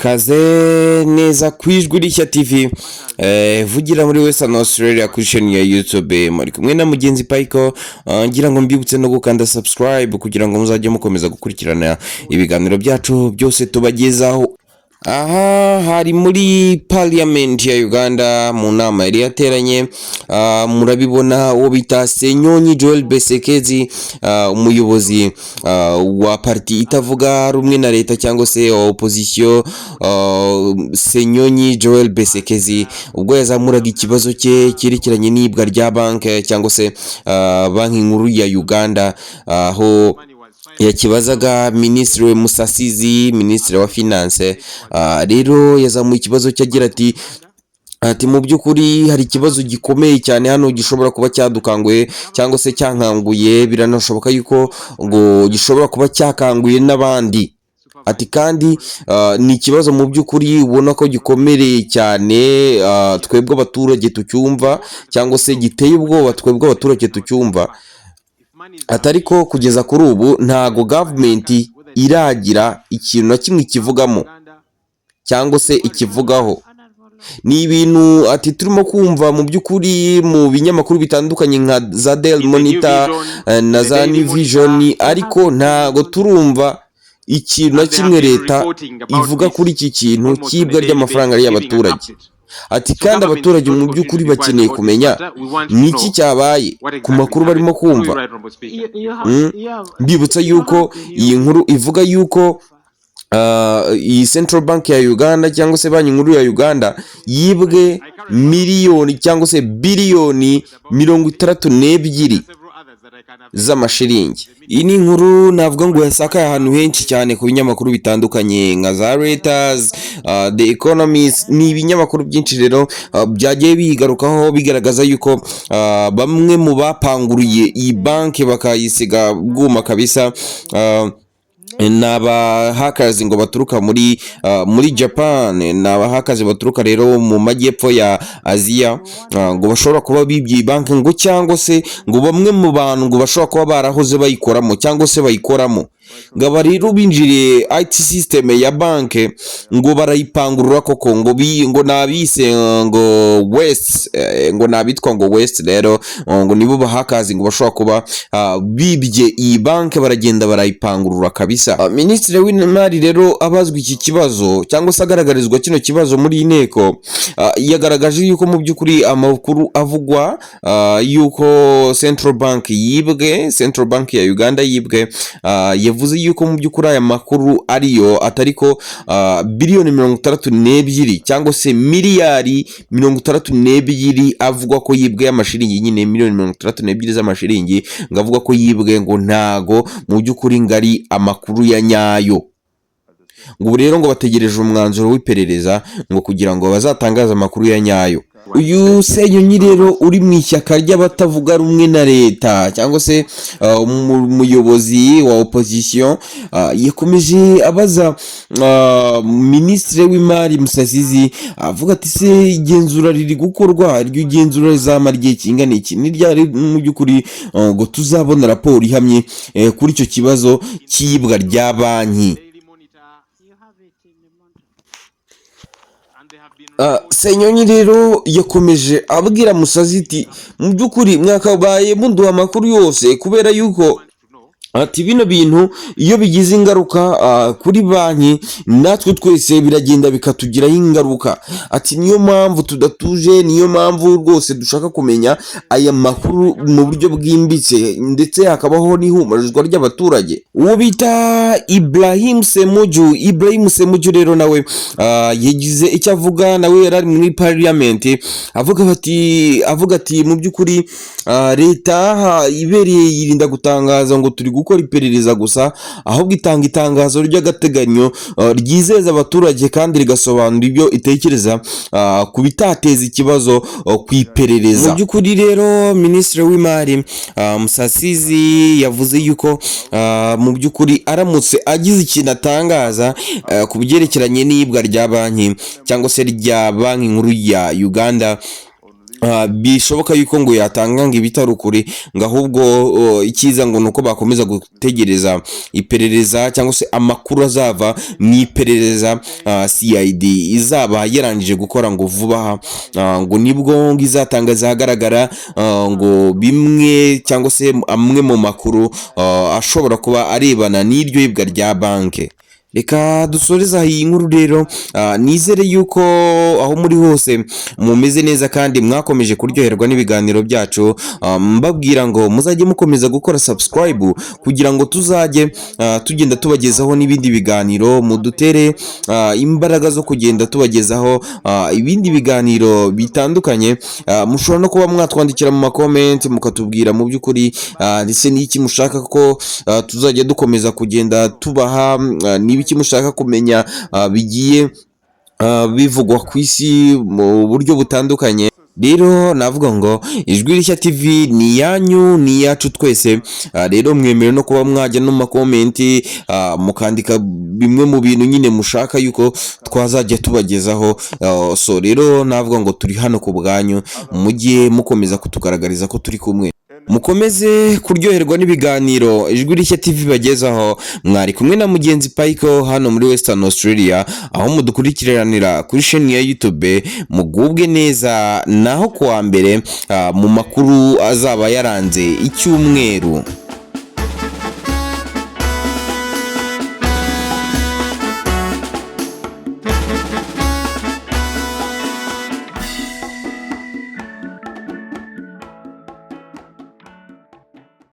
kaze neza ku ijwi rishya TV vugira muri Western Australia kuri channel ya YouTube muri kumwe na mugenzi Paiko. Ngira ngo mbibutse no gukanda subscribe kugira ngo muzajye mukomeza gukurikirana ibiganiro byacu byose tubagezaho. Aha hari muri parliament ya Uganda mu nama yari yateranye, murabibona uwo bita Senyonyi Joel Besekezi, umuyobozi wa parti itavuga rumwe na leta cyangwa se opposition. Senyonyi Joel Besekezi ubwo yazamuraga ikibazo cye cyerekeranye n'ibwa rya banke cyangwa se banki nkuru ya Uganda, aho yakibazaga Minisitiri Musasizi, Minisitiri wa Finance. Rero yazamuye ikibazo cyagira ati mu by'ukuri hari ikibazo gikomeye cyane hano gishobora kuba cyadukanguye cyangwa se cyankanguye, biranashoboka yuko ngo gishobora kuba cyakanguye n'abandi. Ati kandi ni ikibazo mu by'ukuri ubona ko gikomereye cyane, twebwe abaturage tucyumva cyangwa se giteye ubwoba twebwe abaturage tucyumva. Atariko kugeza kuri ubu ntago government iragira ikintu na kimwe ikivugamo cyangwa se ikivugaho. Ni ibintu ati turimo kumva mu by'ukuri mu binyamakuru bitandukanye nka za Daily Monitor na za New Vision, ariko ntago turumva ikintu na kimwe leta ivuga kuri iki kintu cy'ibwa ry'amafaranga y'abaturage. Ati kandi abaturage mu by'ukuri bakeneye kumenya niki cyabaye ku makuru barimo kumva. Mbibutsa yuko iyi nkuru ivuga yuko iyi Central Bank ya Uganda cyangwa se banki nkuru ya Uganda yibwe miliyoni cyangwa se biliyoni 62 z'amashiringi. Iyi ni inkuru navuga ngo yasakaye ahantu henshi cyane ku binyamakuru bitandukanye nka za Reuters, The Economist. Ni ibinyamakuru byinshi rero byagiye bigarukaho bigaragaza yuko bamwe mu bapanguruye iyi banki bakayisiga bwuma kabisa n'aba hackers ngo baturuka muri Japan. n'aba hackers baturuka rero mu majyepfo ya Aziya, ngo bashobora kuba bibye banki ngo cyangwa se ngo bamwe mu bantu ngo bashobora kuba barahoze bayikoramo cyangwa se bayikoramo, ngo rero binjiriye IT system ya banki ngo barayipangurura koko ngo nabise ngo West, ngo nabitwa ngo West. Rero ngo nibo bahakazi ngo bashobora kuba bibye iyi banki baragenda barayipangurura kabisa. Minisitiri w'imari rero abazwa iki kibazo cyangwa se agaragarizwa kino kibazo muri inteko, yagaragaje yuko mu by'ukuri amakuru avugwa yuko Central Bank ya Uganda yibwe, yavuze yuko mu by'ukuri aya makuru ariyo atariko biliyoni 62 cyangwa se miliyari 62 avugwa ko yibwe y'amashiringi, nyine miliyoni 62 z'amashiringi ngo avuga ko yibwe, ngo ntago mu by'ukuri ngari amakuru ya nyayo. ngo rero ngo bategereje umwanzuro w'iperereza ngo kugira ngo bazatangaze amakuru ya nyayo. Uyu Senyonyi rero uri mu ishyaka ry'abatavuga rumwe na leta cyangwa se umuyobozi wa opposition, yakomeje abaza Minisitiri w'imari Musasizi avuga ati se igenzura riri gukorwa, iryo genzura rizamara igihe kingana iki? Ni ryari mu by'ukuri ngo tuzabona raporo ihamye kuri icyo kibazo cy'ibwa rya banki? Senyonyi rero yakomeje abwira Musazi ati mu by'ukuri mwakabaye muduha amakuru yose, kubera yuko ati bino bintu iyo bigize ingaruka kuri banki natwe twese biragenda bikatugiraho ingaruka. Ati niyo mpamvu tudatuje, niyo mpamvu rwose dushaka kumenya aya makuru mu buryo bwimbitse ndetse hakabaho n'ihumurizwa ry'abaturage. Uwo bita Ibrahim Semuju rero nawe yagize icyo avuga, nawe yari muri parliament avuga ati mu by'ukuri leta ibereye yirinda gutangaza ngo turi gukora iperereza gusa, ahubwo itanga itangazo ry'agateganyo ryizeza abaturage kandi rigasobanura ibyo itekereza ku bitateza ikibazo ku iperereza. Mu by'ukuri rero Minisitiri w'imari Musasizi yavuze yuko mu by'ukuri aramutse agize ikintu atangaza ku byerekeranye n'ibwa rya banki cyangwa se rya banki nkuru ya Uganda, bishoboka yuko ngo yatanga ngo ibitari ukuri ngo ahubwo icyiza ngo nuko bakomeza gutegereza iperereza cyangwa se amakuru azava mu iperereza CID izaba yarangije gukora ngo vuba ngo nibwo ngo izatangaza ahagaragara ngo bimwe cyangwa se amwe mu makuru ashobora kuba arebana n'iryo yibwa rya banki. Reka dusoreza iyi nkuru rero, nizere yuko aho muri hose mumeze neza kandi mwakomeje kuryoherwa n'ibiganiro byacu, mbabwira ngo muzajye mukomeza gukora subscribe kugira ngo tuzajye tugenda tubagezaho n'ibindi biganiro, mudutere imbaraga zo kugenda tubagezaho ibindi biganiro bitandukanye. Mushobora no kuba mwatwandikira mu makomenti mukatubwira mu by'ukuri ndetse n'iki mushaka ko tuzajya dukomeza kugenda tubaha, n'ibiki mushaka kumenya bigiye bivugwa ku isi mu buryo butandukanye. Rero navuga ngo Ijwi Rishya TV ni yanyu ni yacu twese. Rero mwemere no kuba mwajya no makomenti mukandika bimwe mu bintu nyine mushaka yuko twazajya tubagezaho. So rero navuga ngo turi hano ku bwanyu, mujye mukomeza kutugaragariza ko turi kumwe. Mukomeze kuryoherwa n'ibiganiro Ijwi Rishya TV bagezaho. Mwari kumwe na mugenzi Paiko hano muri Western Australia, aho mudukurikiranira kuri chaîne ya YouTube. Mugubwe neza naho kuwa mbere mu makuru azaba yaranze icyumweru.